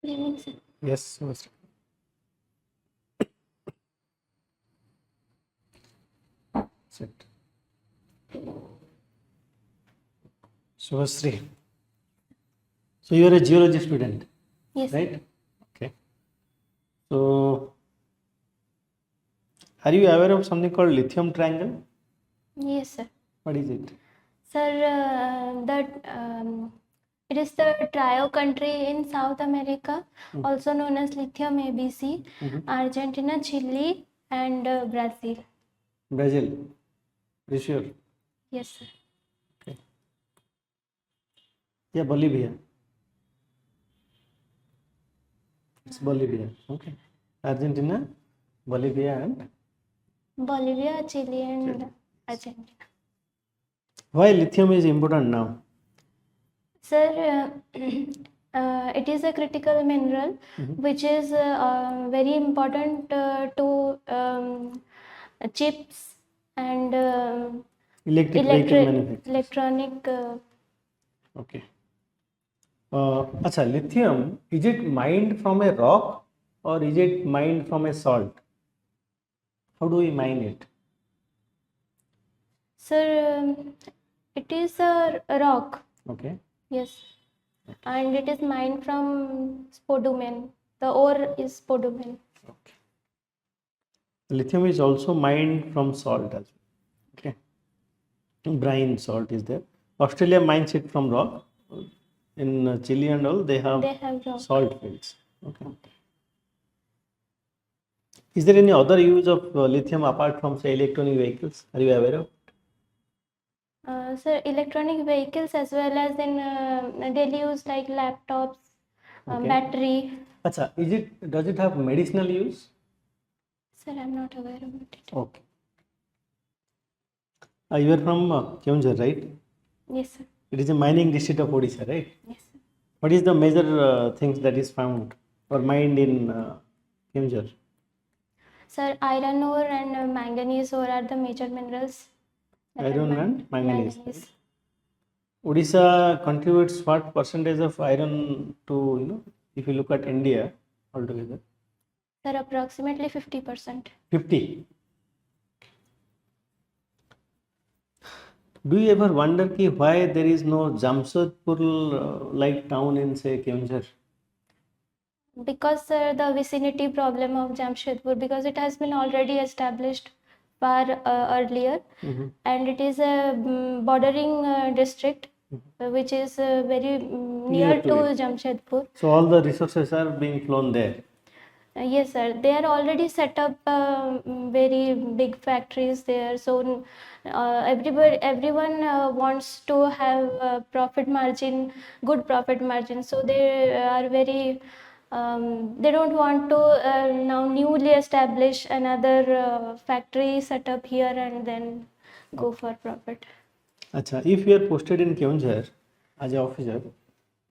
Good evening, sir. Yes, Subhashree. Sit. Subhashree. So you are a geology student, Yes, sir. right? Okay. So are you aware of something called lithium triangle? Yes, sir. What is it? Sir, it is the trio country in South America, also known as lithium ABC, Argentina, Chile, and Brazil. Brazil. Are you sure? Yes, sir. Okay. Yeah, Bolivia. It's Bolivia. Okay. Argentina, Bolivia, and Bolivia, Chile, and Argentina. why lithium is important now? Sir, it is a critical mineral which is very important to chips and Electric vehicle manufacturers. electronic. Okay. Acha, lithium, is it mined from a rock or is it mined from a salt? How do we mine it? Sir, it is a rock. Okay. Yes. And it is mined from spodumene. The ore is spodumene. Okay. Lithium is also mined from salt as well. Okay. Brine salt is there. Australia mines it from rock. In Chile and all, they have rock. salt fields. Okay. Is there any other use of lithium apart from, say, electronic vehicles? Are you aware of? Sir, electronic vehicles as well as in daily use like laptops, Okay. battery. Acha, does it have medicinal use? Sir, I'm not aware of it. Okay. You are from Keonjhar, right? Yes, sir. It is a mining district of Odisha, right? Yes, sir. What is the major things that is found or mined in Keonjhar? Sir, iron ore and manganese ore are the major minerals. Iron and manganese. Right? Odisha contributes what percentage of iron to, if you look at India altogether? Sir, approximately 50%. 50. Do you ever wonder why there is no Jamshedpur like town in, say, Keonjhar? Because the vicinity problem of Jamshedpur, because it has been already established far earlier, and it is a bordering district which is very near to Jamshedpur. So all the resources are being flown there. Yes, sir. They are already set up very big factories there. So everyone wants to have profit margin, good profit margin. So they are very. They don't want to now newly establish another factory set up here and then go for profit. Acha, if you are posted in Keonjhar as an officer,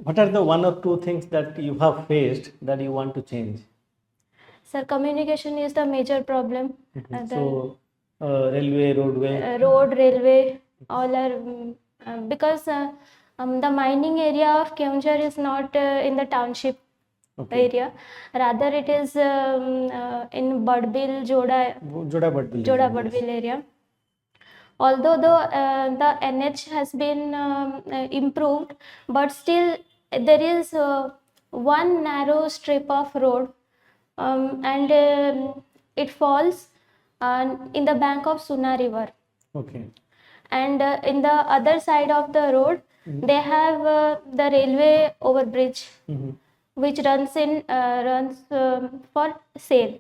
what are the one or two things that you have faced that you want to change? Sir, communication is the major problem. So, railway, roadway. Road, railway, all are because the mining area of Keonjhar is not in the township area. Rather, it is in Badbil, Joda Badbil area. Although the NH has been improved, but still there is one narrow strip of road, and it falls in the bank of Suna River. Okay. And in the other side of the road, they have the railway overbridge, which runs for sale.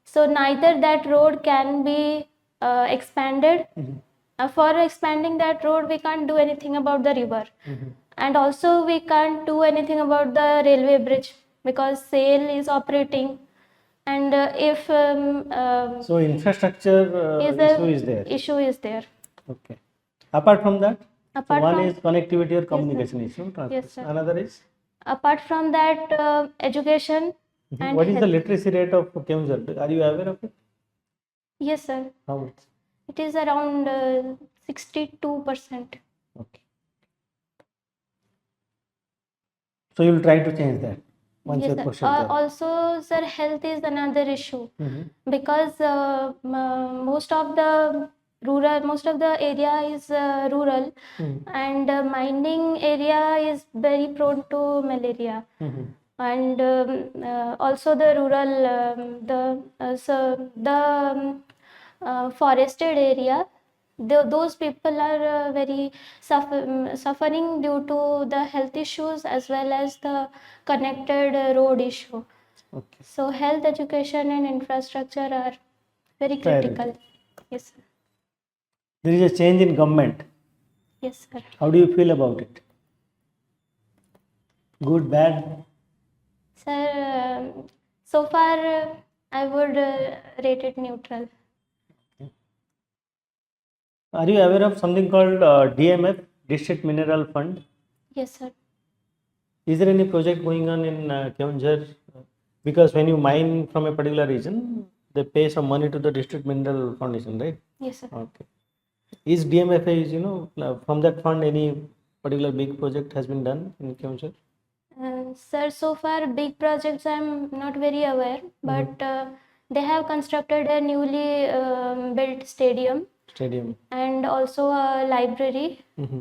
So neither that road can be expanded. For expanding that road, we can't do anything about the river, and also we can't do anything about the railway bridge because SAIL is operating, and if so infrastructure issue is there. Okay. Apart from that, Apart one from, is connectivity or communication issue. Yes, sir. Another is? Apart from that, education. And what is the literacy rate of Keonjhar? Are you aware of it? Yes, sir. How much? It is around 62%. Okay. So you will try to change that? once Yes, you're sir. posted there? Also, sir, health is another issue Mhm. because most of the area is rural, Mhm. and mining area is very prone to malaria. Mhm. And also the rural forested area, those people are very suffering due to the health issues as well as the connected road issue. Okay. So health, education and infrastructure are very Priority. critical. Yes, sir. There is a change in government. Yes, sir. How do you feel about it? Good, bad? Sir, so far I would rate it neutral. Are you aware of something called DMF, District Mineral Fund? Yes, sir. Is there any project going on in Keonjhar? Because when you mine from a particular region, they pay some money to the District Mineral Foundation, right? Yes, sir. Okay. Is DMFA, from that fund, any particular big project has been done in Keonjhar? Sir, so far big projects I'm not very aware, but they have constructed a newly built stadium Stadium. and also a library.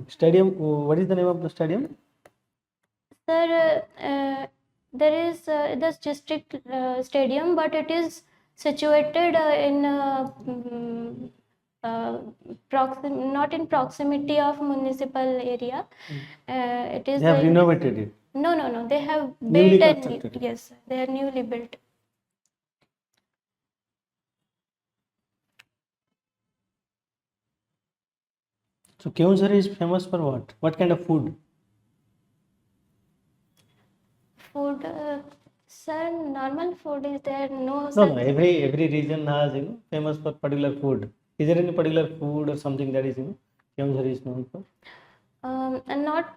Stadium, what is the name of the stadium? Sir, there is this district stadium, but it is situated in not in proximity of municipal area. It is They have in, renovated it. no. They have Newly built constructed. yes, they are newly built. So Keonjhar is famous for what? What kind of food? Food, sir, normal food is there. No, No, such. no. Every region has famous for particular food. Is there any particular food or something that is Keonjhar is known for? And not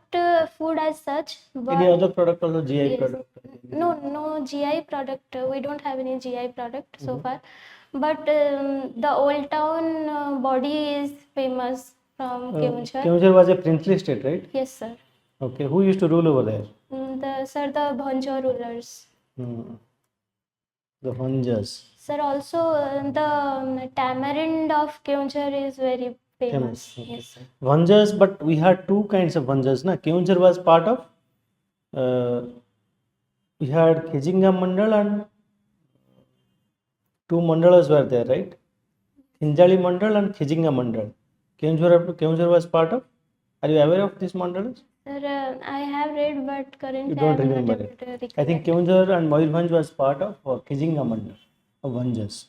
food as such, Any but other product also GI yes. product? No GI product. We don't have any GI product so far. But the Old Town body is famous from Keonjhar. Keonjhar was a princely state, right? Yes, sir. Okay. Who used to rule over there? The Bhanjo rulers. The Vanjas. Sir, also the tamarind of Keonjhar is very famous. Okay. Yes, sir. Vanjas, but we had two kinds of Vanjas. Na? Keonjhar was part of, we had Khejinga Mandal and two mandalas were there, right? Hinjali Mandal and Khejinga Mandal. Keonjhar was part of. Are you aware of these mandalas? Sir, I have read, but currently You don't I am not remember able it. to recollect. I think Keonjhar and Mayurbhanj was part of Khejinga Mandal of Vanjas.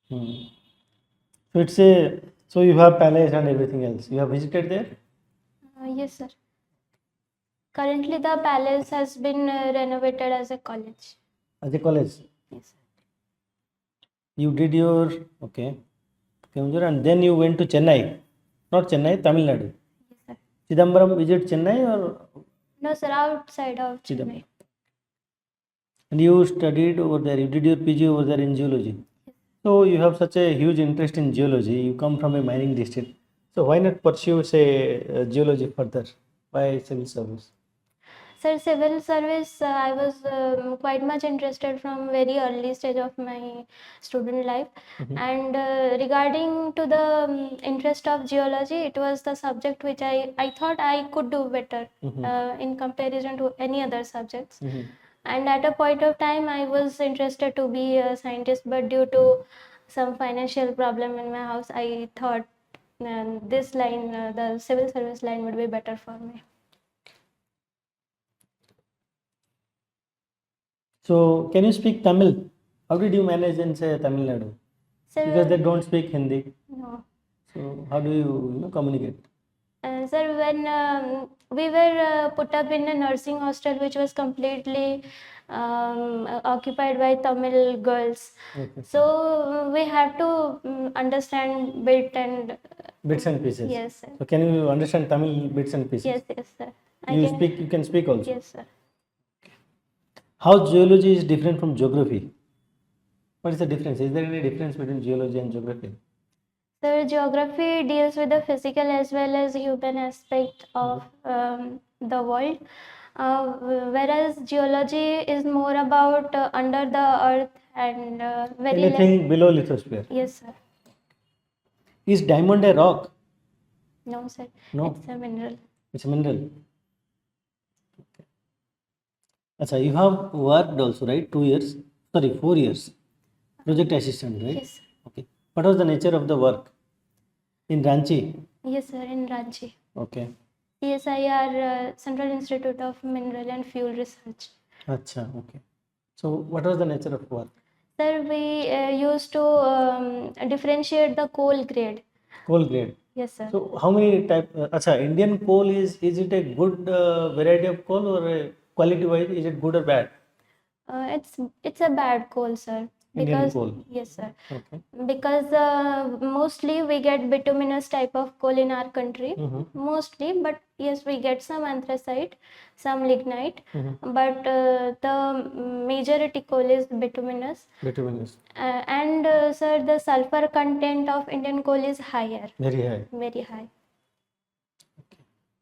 So it's a, so you have palace and everything else. You have visited there? Yes, sir. Currently, the palace has been renovated as a college. As a college? Yes, sir. You did your, okay, Keonjhar, and then you went to Chennai. Not Chennai, Tamil Nadu. Yes, sir. Chidambaram, visit Chennai or? No, sir, outside of Chennai. And you studied over there, you did your PG over there in geology. So you have such a huge interest in geology. You come from a mining district. So why not pursue, say, geology further? Why civil service? Sir, civil service, I was quite much interested from very early stage of my student life. And regarding to the interest of geology, it was the subject which I thought I could do better in comparison to any other subjects. And at a point of time, I was interested to be a scientist, but due to some financial problem in my house, I thought this line, the civil service line, would be better for me. So can you speak Tamil? How did you manage in, say, Tamil Nadu? Sir, Because they don't speak Hindi. no. So how do you, communicate? Sir, when we were put up in a nursing hostel which was completely occupied by Tamil girls, so we have to understand Bits and pieces. yes, sir. So can you understand Tamil bits and pieces? Yes, sir. You can speak also. Yes, sir. How geology is different from geography? What is the difference? Is there any difference between geology and geography? So geography deals with the physical as well as human aspect of the world, Whereas geology is more about under the earth and very less. Anything below lithosphere. Yes, sir. Is diamond a rock? No, sir. No. It's a mineral. It's a mineral. Achha, you have worked also, right? 2 years, sorry, 4 years. Project assistant, right? Yes, sir. Okay. What was the nature of the work? In Ranchi? Yes, sir. In Ranchi. Okay. CSIR, Central Institute of Mineral and Fuel Research. Acha, okay. So, what was the nature of work? Sir, we used to differentiate the coal grade. Coal grade. Yes, sir. So, how many type? Acha, Indian coal is it a good variety of coal, or quality wise is it good or bad? It's a bad coal, sir. Indian Because coal. yes, sir. Okay. Because mostly we get bituminous type of coal in our country. Mhm. Mostly, but yes, we get some anthracite, some lignite. Mhm. But the majority coal is bituminous. Bituminous. And sir, the sulfur content of Indian coal is higher, Very high. very high.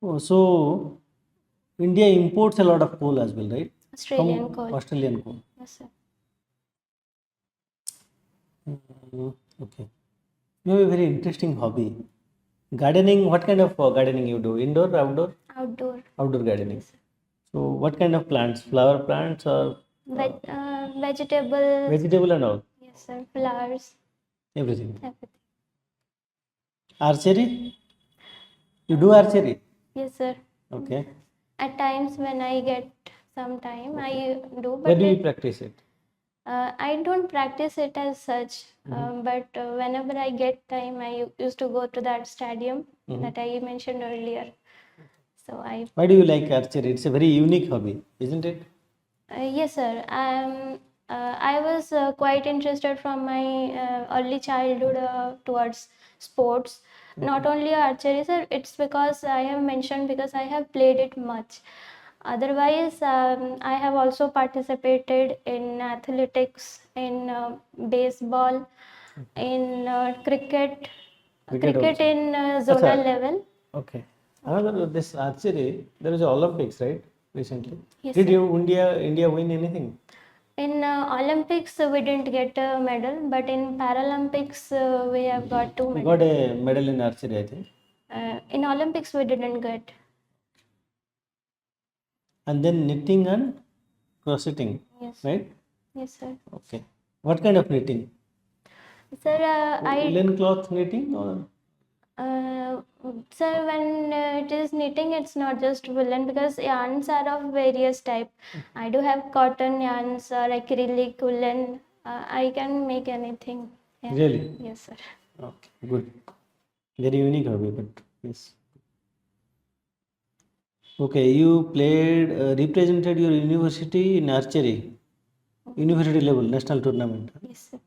Oh, so India imports a lot of coal as well, right? Australian From coal. Australian coal. Yes, sir. Okay. You have a very interesting hobby. Gardening, what kind of gardening you do? Indoor, outdoor? Outdoor. Outdoor gardening. Yes, sir. So, what kind of plants? Flower plants or Vegetable. vegetable and all? Yes, sir. Flowers. Everything. Everything. Archery? You do archery? Yes, sir. Okay. At times when I get some time, I do. Where But do you practice it? I don't practice it as such. But whenever I get time, I used to go to that stadium that I mentioned earlier. So Why do you like archery? It's a very unique hobby, isn't it? yes, sir. I was quite interested from my early childhood towards sports. Not only archery, sir. It's because I have mentioned because I have played it much. Otherwise, I have also participated in athletics, in baseball, in cricket, cricket also. in zonal Acha. level. Okay. Another this archery, there is a Olympics, right? Recently. Yes, Did sir. you India win anything? In Olympics, we didn't get a medal, but in Paralympics, we have got two We medals. got a medal in archery, I think. In Olympics, we didn't get. And then knitting and crocheting, Yes. right? Yes, sir. Okay. What kind of knitting? Sir, I Woolen cloth knitting or? Uh, sir, when it is knitting, it's not just woolen because yarns are of various type. I do have cotton yarns or acrylic, woolen. I can make anything. Yeah. Really? Yes, sir. Okay, good. Very unique hobby, but yes. Okay, you played, represented your university in archery, university level, national tournament. Yes, sir.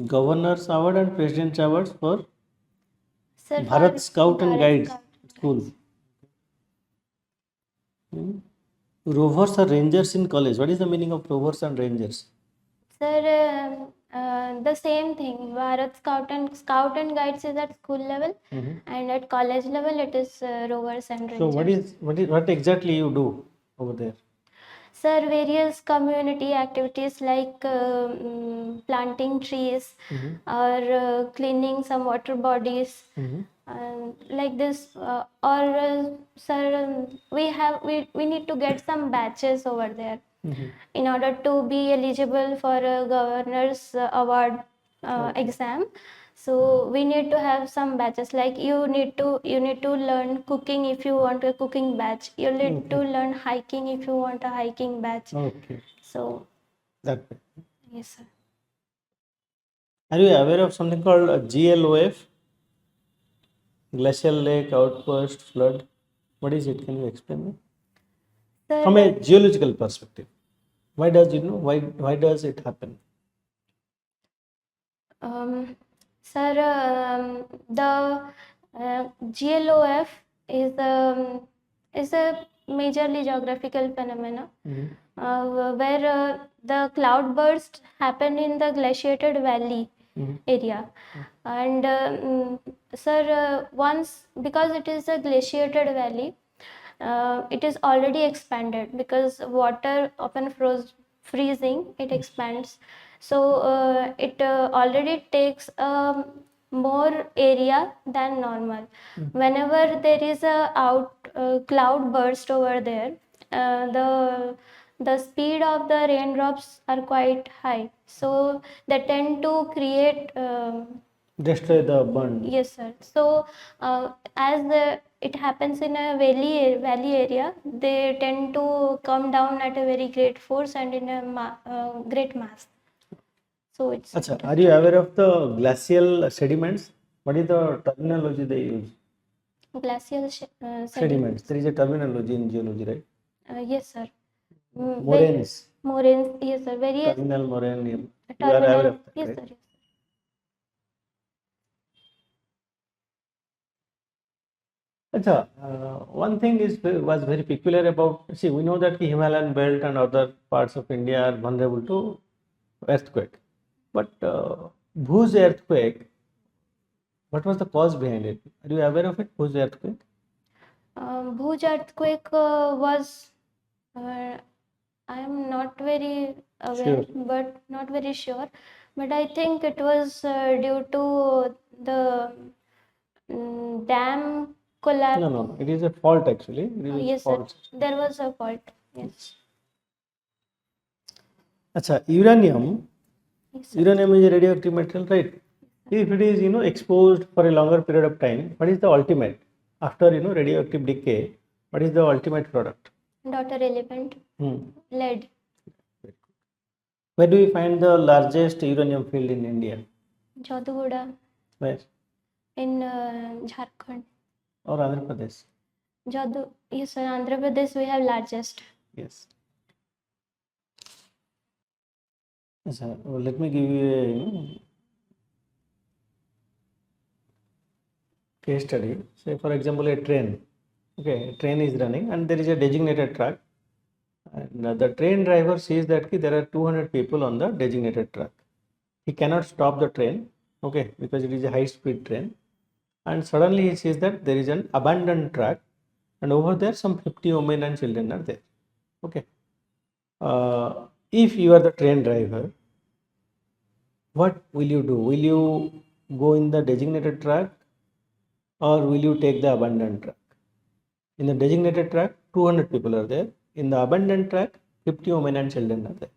Governors Award and President's Awards for Sir, Bharat for Scout and Bharat Guides Scout and School. Guides. Rovers or Rangers in college. What is the meaning of Rovers and Rangers? Sir, the same thing. Bharat Scout and Guides is at school level, and at college level it is Rovers and Rangers. So what exactly you do over there? Sir, various community activities like planting trees or cleaning some water bodies, like this. Sir, we need to get some batches over there in order to be eligible for a governor's award exam. So we need to have some batches, like you need to learn cooking if you want a cooking batch. You need to learn hiking if you want a hiking batch. Okay. So That way. yes, sir. Are you aware of something called GLOF? Glacial Lake Outburst Flood. What is it? Can you explain me? Sir, From a geological perspective, why does why does it happen? Sir, the GLOF is a majorly geographical phenomena where the cloud bursts happen in the glaciated valley area. And sir, once, because it is a glaciated valley, it is already expanded, because water upon freezing it expands. So it already takes more area than normal. Whenever there is a cloud burst over there, the speed of the raindrops are quite high, so they tend to create Destroy the burn. yes sir. So as it happens in a valley area, they tend to come down at a very great force and in a great mass. So it's Acha, are you aware of the glacial sediments? What is the terminology they use? glacial Sediments. There is a terminology in geology, right? yes sir. Moraines. Moraines, yes sir. Various Terminal moraine. You are aware of that, yes right? sir. Yes. Acha, one thing was very peculiar about, see, we know that the Himalayan belt and other parts of India are vulnerable to earthquake. But Bhuj earthquake, what was the cause behind it? Are you aware of it, Bhuj earthquake? Bhuj earthquake was, I am not very aware, Sure. but not very sure. But I think it was due to the dam collapse. No. It is a fault actually. It is a Yes, sir. fault. There was a fault. Yes. Acha, uranium. Yes, sir. Uranium is a radioactive material, right? If it is, exposed for a longer period of time, what is the ultimate? After, radioactive decay, what is the ultimate product? Daughter element, lead. Where do you find the largest uranium field in India? Jadugoda Where? in Jharkhand. Or Andhra Pradesh? Yes, sir. Andhra Pradesh we have largest. Yes. Well, let me give you a case study. Say, for example, a train. Okay, a train is running and there is a designated track. And the train driver sees that there are 200 people on the designated track. He cannot stop the train, okay, because it is a high speed train. And suddenly he sees that there is an abandoned track, and over there some 50 women and children are there. Okay. If you are the train driver, what will you do? Will you go in the designated track or will you take the abandoned track? In the designated track, 200 people are there. In the abandoned track, 50 women and children are there.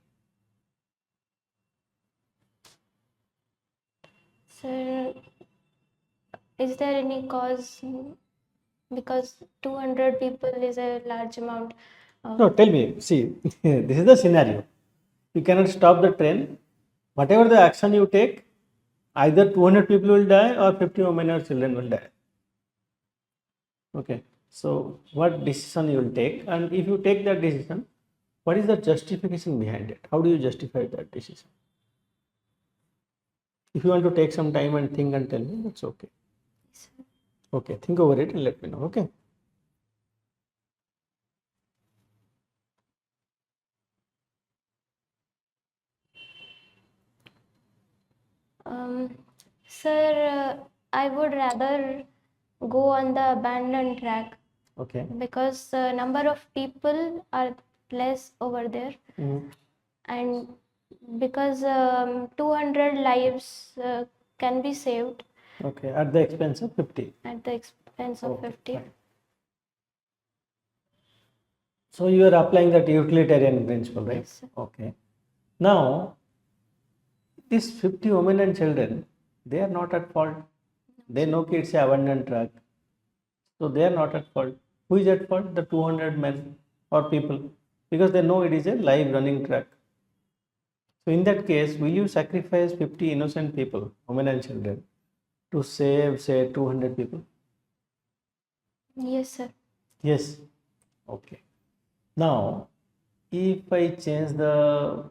Sir, is there any cause? Because 200 people is a large amount. No, tell me, see, this is the scenario. You cannot stop the train. Whatever the action you take, either 200 people will die or 50 women or children will die. Okay. So, what decision you will take, and if you take that decision, what is the justification behind it? How do you justify that decision? If you want to take some time and think and tell me, that's okay. Okay, think over it and let me know. Okay. Sir, I would rather go on the abandoned track. Okay. Because number of people are less over there, and because 200 lives can be saved. Okay, at the expense of 50. At the expense of 50. Fine. So you are applying that utilitarian principle, right? Yes, sir. Okay. Now, these 50 women and children, they are not at fault. They know it's an abandoned track. So they are not at fault. Who is at fault? The 200 men or people, because they know it is a live running track. So in that case, will you sacrifice 50 innocent people, women and children, to save, say, 200 people? Yes, sir. Yes. Okay. Now, if I change the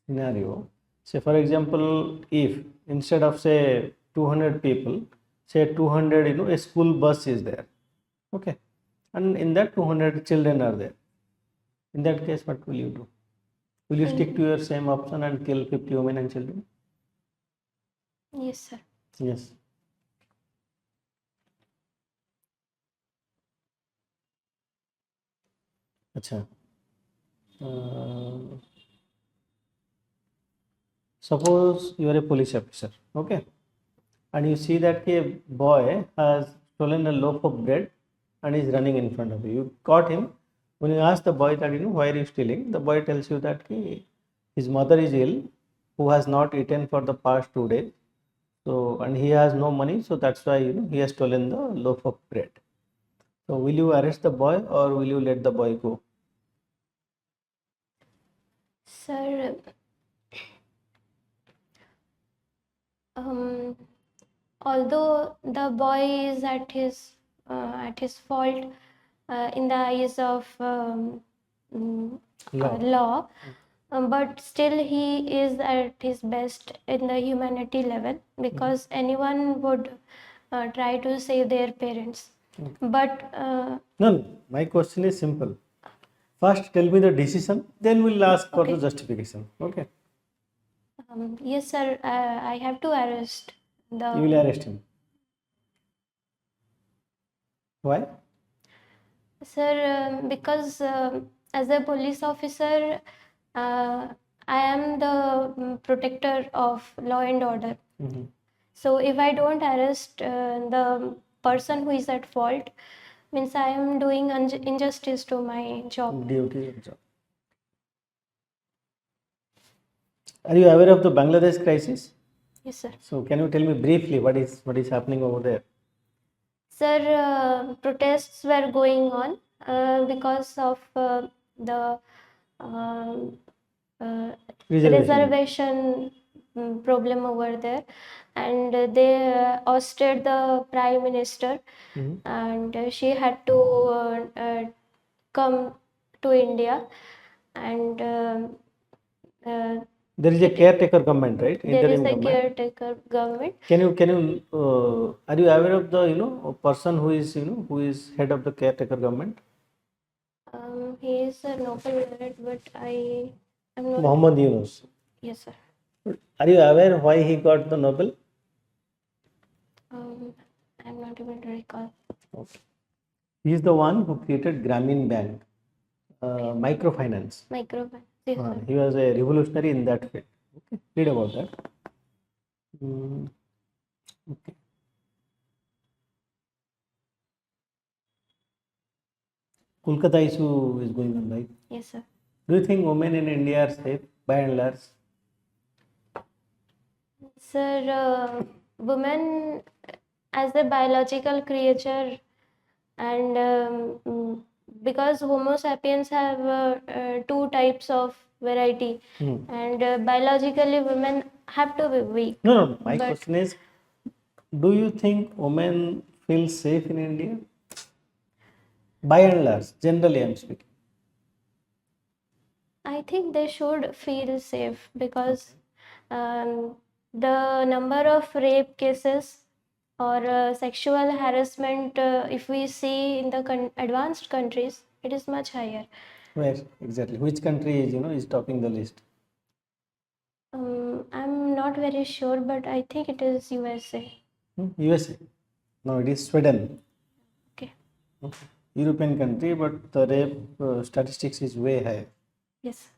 scenario, say for example, if instead of say 200 people, say 200, a school bus is there, okay, and in that 200 children are there. In that case, what will you do? Will you stick to your same option and kill 50 women and children? Yes, sir. Yes. Acha. Uh, Suppose you are a police officer, okay, and you see that a boy has stolen a loaf of bread and is running in front of you. You caught him. When you ask the boy that, why are you stealing, the boy tells you that his mother is ill, who has not eaten for the past 2 days. So, and he has no money, so that's why he has stolen the loaf of bread. So, will you arrest the boy or will you let the boy go? Sir, um, although the boy is at his fault in the eyes of Law. law, but still he is at his best in the humanity level, because anyone would try to save their parents. But No, my question is simple. First, tell me the decision, then we'll ask for the Okay. justification. Okay. Yes, sir, I have to arrest the. You will arrest him. Why? Sir, because as a police officer, I am the protector of law and order. So if I don't arrest the person who is at fault, means I am doing injustice to my job. Duty of job. Are you aware of the Bangladesh crisis? Yes, sir. So, can you tell me briefly what is happening over there? Sir, protests were going on because of the um, reservation problem over there, and they ousted the prime minister, and she had to come to India, and There is a caretaker government, right? there is Interim a government. caretaker government. Are you aware of the person who is head of the caretaker government? He is a Nobel laureate, but I am not. Muhammad Yunus. Yes, sir. Are you aware why he got the Nobel? I'm not able to recall. Okay. He is the one who created Grameen Bank, microfinance. Microfinance. Yes, sir. He was a revolutionary in that field. Okay, read about that. Okay. Kolkata issue is going on, right? Yes, sir. Do you think women in India are safe by and large? Sir, women as a biological creature, and because Homo sapiens have two types of variety, and biologically women have to be weak. No. My But question is, do you think women feel safe in India? By and large, generally, I'm speaking. I think they should feel safe, because the number of rape cases or sexual harassment, if we see in the advanced countries, it is much higher. Where exactly? Which country is topping the list? I'm not very sure, but I think it is USA. USA. No, it is Sweden. Okay. Okay. European country, but the rape statistics is way high. Yes.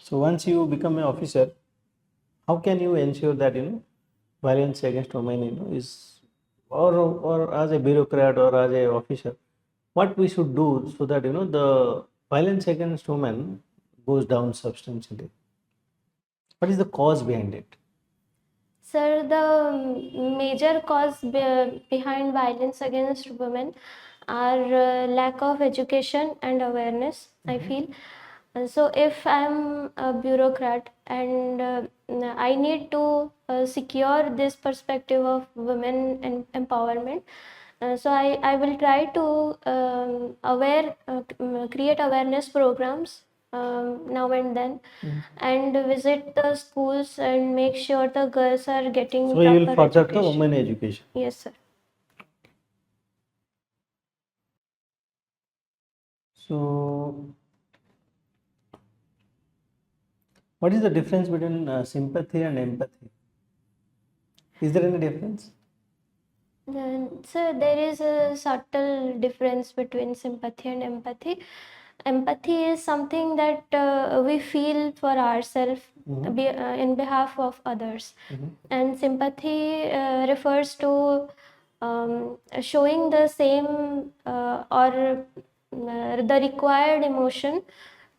So once you become an officer, how can you ensure that violence against women is, or as a bureaucrat or as a officer, what we should do so that the violence against women goes down substantially? What is the cause behind it? Sir, the major cause behind violence against women are lack of education and awareness, I feel. So if I'm a bureaucrat and I need to secure this perspective of women and empowerment, so I will try to create awareness programs now and then, and visit the schools and make sure the girls are getting So you will proper further the education. women education. Yes, sir. So What is the difference between sympathy and empathy? Is there any difference? So there is a subtle difference between sympathy and empathy. Empathy is something that we feel for ourselves in behalf of others, and sympathy refers to showing the same or the required emotion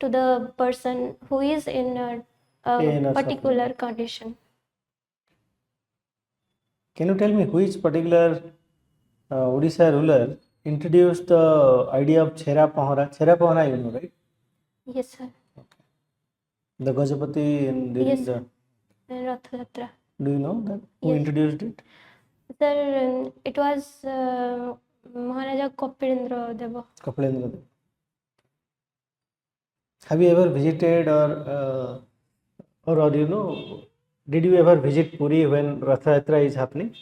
to the person who is in a In a particular suffering. condition. Can you tell me which particular Odisha ruler introduced the idea of Chera Pahara? Chera Pahara, you know, right? Yes, sir. The Gajapati and during Yes, the. Rath Yatra. Do you know that? Who Yes. introduced it? Sir, it was Maharaja Kopirindra Deva. Kapilendra Dev. Have you ever visited or you know, did you ever visit Puri when Rath Yatra is happening?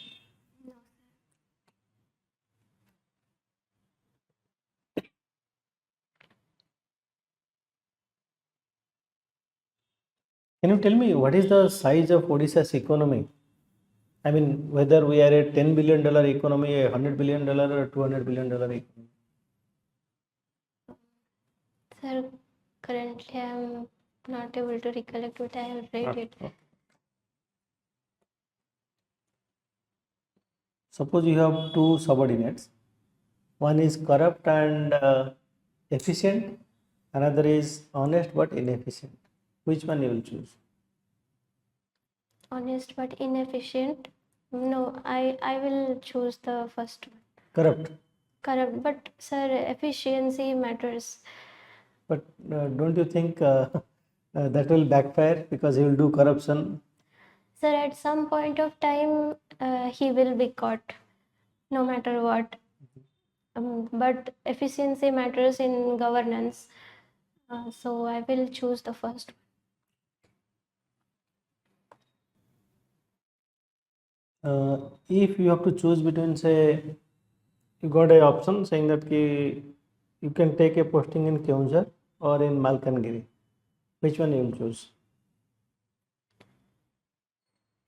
Can you tell me what is the size of Odisha's economy? I mean, whether we are a $10 billion economy, a $100 billion, or $200 billion economy? Sir, currently I am not able to recollect, but I have read it. Okay. Suppose you have two subordinates. One is corrupt and efficient, another is honest but inefficient. Which one you will choose? Honest but inefficient. No, I will choose the first one. Corrupt. Correct, but sir, efficiency matters. But don't you think that will backfire because he will do corruption? Sir, at some point of time, he will be caught, no matter what. But efficiency matters in governance. So I will choose the first If you have to choose between, say, you got a option saying that you can take a posting in Keonjhar or in Malkangiri, which one you will choose?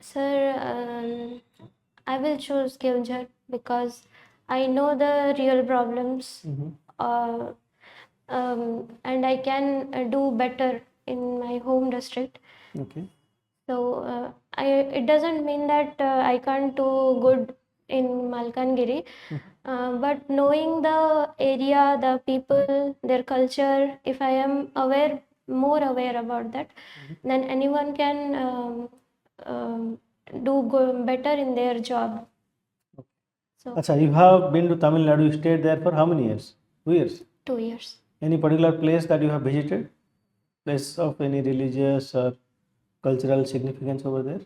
Sir, I will choose Keonjhar because I know the real problems, and I can do better in my home district. Okay. So it doesn't mean that I can't do good in Malkangiri, but knowing the area, the people, their culture, if I am more aware about that, then anyone can do better in their job. So Acha, you have been to Tamil Nadu, you stayed there for how many years? 2 years. 2 years. Any particular place that you have visited? Place of any religious or cultural significance over there?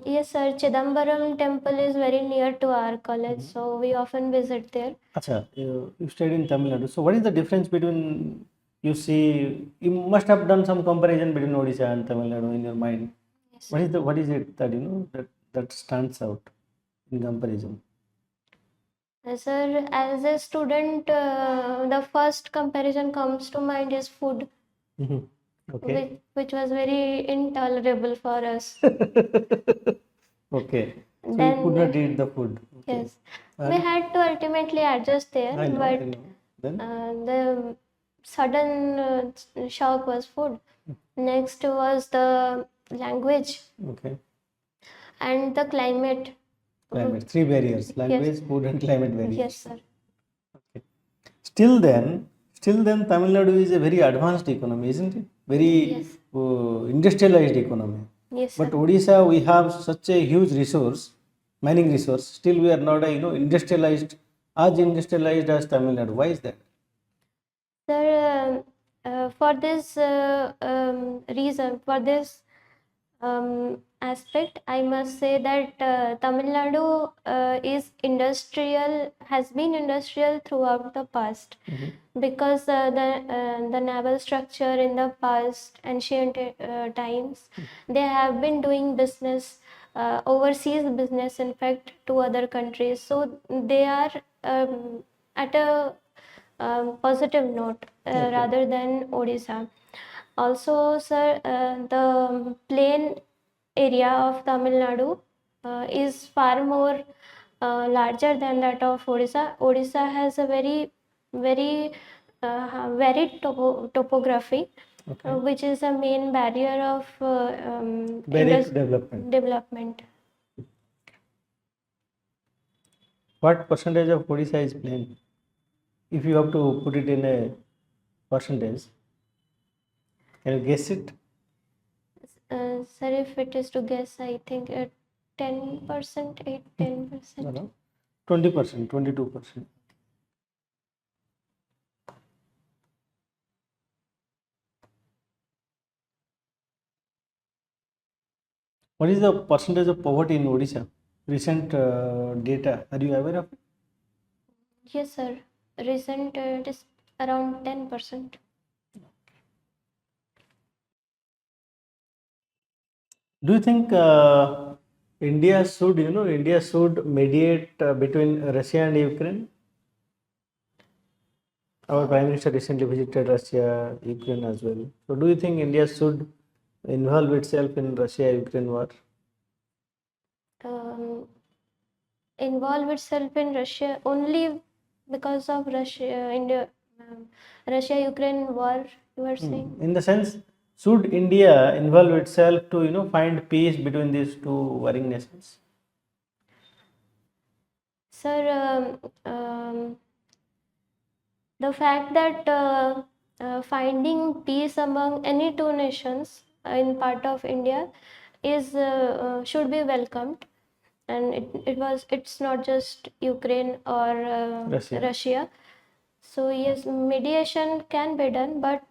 Yes, sir. Chidambaram temple is very near to our college, so we often visit there. Acha, you stayed in Tamil Nadu. So what is the difference between, you see, you must have done some comparison between Odisha and Tamil Nadu in your mind. Yes, What is it that you know that stands out in comparison? Sir, as a student, the first comparison comes to mind is food, Okay. which was very intolerable for us. Okay. So you Then, could not eat the food. Okay. yes, we had to ultimately adjust there, I but know. Then the sudden shock was food. Next was the language okay. and the climate. Climate. Three barriers: language, Yes. food, and climate barriers. Yes, sir. Okay. Still then, Tamil Nadu is a very advanced economy, isn't it? Very Yes. industrialized economy. Yes, sir. But Odisha, we have such a huge resource, mining resource. Still, we are not industrialized, as industrialized as Tamil Nadu. Why is that? Sir, for this reason, for this aspect, I must say that Tamil Nadu has been industrial throughout the past, because the naval structure in the past ancient times, they have been doing business, overseas business, in fact, to other countries. So they are at a positive note rather than Odisha. Also, sir, the plain area of Tamil Nadu is far more larger than that of Odisha. Odisha has a very varied topography, Okay. which is a main barrier of Barrier to development. development. What percentage of Odisha is plain? If you have to put it in a percentage, can you guess it? Sir, if it is to guess, I think 10%, 10%. No. 20%, 22%. What is the percentage of poverty in Odisha? Recent data, are you aware of it? Yes, sir. Recent, it is around 10%. Do you think India should mediate between Russia and Ukraine? Our Prime Minister recently visited Russia, Ukraine as well. So, do you think India should involve itself in Russia-Ukraine war? Um, Involve itself in Russia only because of Russia-Ukraine war, you are saying? In the sense, should India involve itself to find peace between these two warring nations? Sir, the fact that finding peace among any two nations in part of India is should be welcomed, and it's not just Ukraine or Russia. Russia. So yes, mediation can be done, but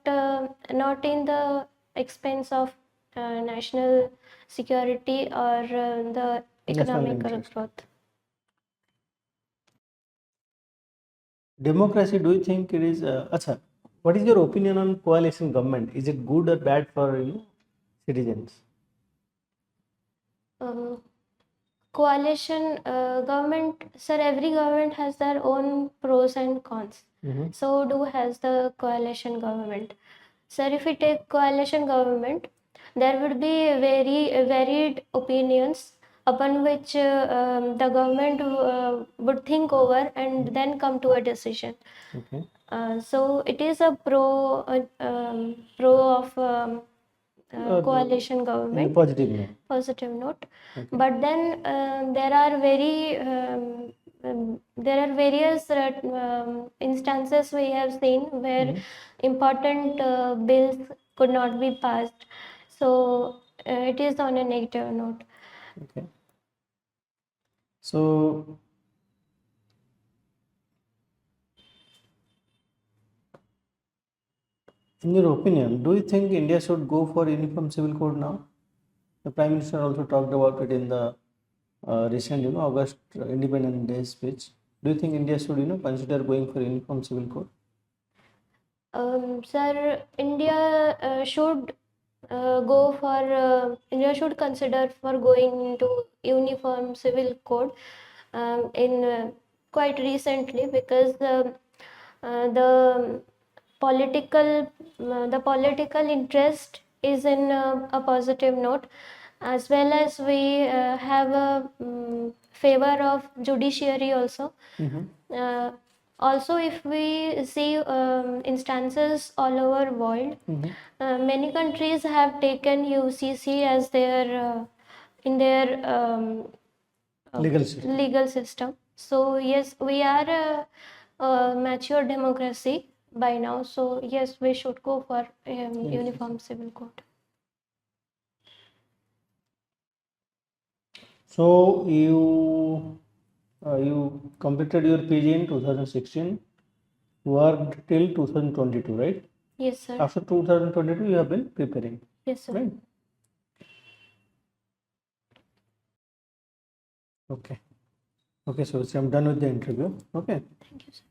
not in the expense of national security or the National economical interest. growth. Democracy, do you think it is? Acha, what is your opinion on coalition government? Is it good or bad for citizens? Um, Coalition government, sir, every government has their own pros and cons. So do has the coalition government. Sir, if we take coalition government, there would be very varied opinions upon which the government would think over and then come to a decision. Okay. So it is a pro of coalition government. In a positive note. Positive note. Okay. But then there are there are various instances we have seen where important bills could not be passed. So it is on a negative note. Okay. So, in your opinion, do you think India should go for uniform civil code now? The Prime Minister also talked about it in the recent, August Independence Day speech. Do you think India should, consider going for uniform civil code? Sir, India should India should consider for going into uniform civil code in quite recently, because the political interest is in a positive note, as well as we have a favor of judiciary also. Uh, Also, if we see instances all over world, many countries have taken UCC as their in their legal system. So yes, we are a mature democracy by now. So yes, we should go for uniform civil code. So you completed your PG in 2016, worked till 2022, right? Yes, sir. After 2022, you have been preparing, Yes, sir. right? Okay. Okay, so I'm done with the interview. Okay. Thank you, sir.